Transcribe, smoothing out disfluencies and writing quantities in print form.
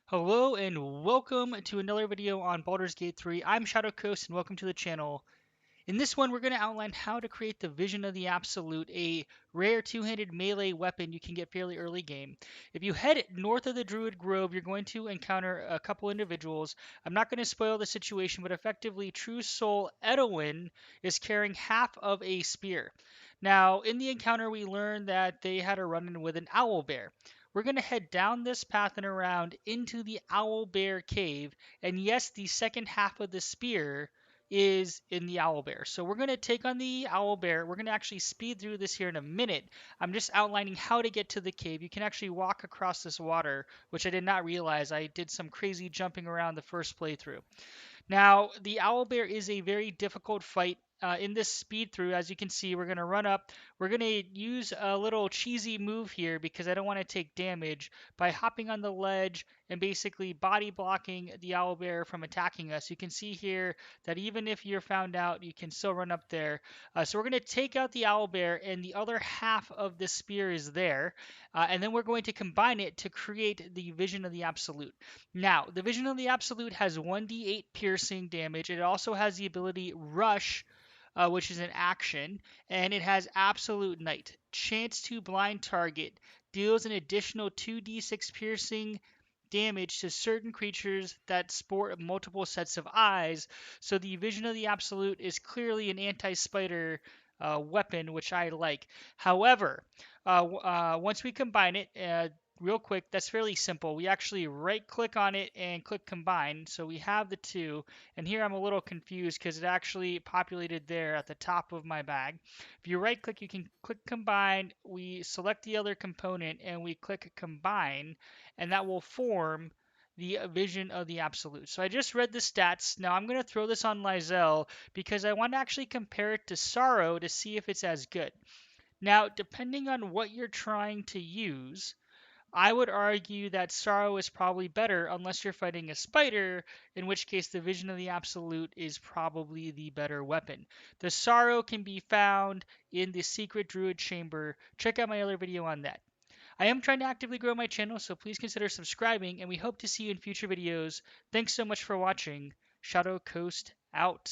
Hello and welcome to another video on Baldur's Gate 3. I'm Shadow Coast and welcome to the channel. In this one, we're going to outline how to create the Vision of the Absolute, a rare two-handed melee weapon you can get fairly early game. If you head north of the Druid Grove, you're going to encounter a couple individuals. I'm not going to spoil the situation, but effectively, True Soul Edwin is carrying half of a spear. Now, in the encounter, we learned that they had a run-in with an owlbear. We're going to head down this path and around into the Owlbear cave, and yes, the second half of the spear is in the Owlbear. So we're going to take on the Owlbear. We're going to actually speed through this here in a minute. I'm just outlining how to get to the cave. You can actually walk across this water, which I did not realize. I did some crazy jumping around the first playthrough. Now, the Owlbear is a very difficult fight. In this speed through, as you can see, we're going to run up. We're going to use a little cheesy move here because I don't want to take damage by hopping on the ledge and basically body blocking the owlbear from attacking us. You can see here that even if you're found out, you can still run up there. So we're going to take out the owlbear, and the other half of the spear is there. And then we're going to combine it to create the Vision of the Absolute. Now, the Vision of the Absolute has 1d8 piercing damage. It also has the ability Rush, which is an action, and it has Absolute Night. Chance to blind target deals an additional 2d6 piercing damage to certain creatures that sport multiple sets of eyes. So the Vision of the Absolute is clearly an anti-spider weapon, which I like. However, once we combine it, real quick, that's fairly simple. We actually right click on it and click combine. So we have the two. And here I'm a little confused because it actually populated there at the top of my bag. If you right click, you can click combine. We select the other component and we click combine, and that will form the Vision of the Absolute. So I just read the stats. Now I'm going to throw this on Lizelle because I want to actually compare it to Sorrow to see if it's as good. Now, depending on what you're trying to use, I would argue that Sorrow is probably better unless you're fighting a spider, in which case the Vision of the Absolute is probably the better weapon. The Sorrow can be found in the Secret Druid Chamber. Check out my other video on that. I am trying to actively grow my channel, so please consider subscribing, and we hope to see you in future videos. Thanks so much for watching. Shadow Coast out.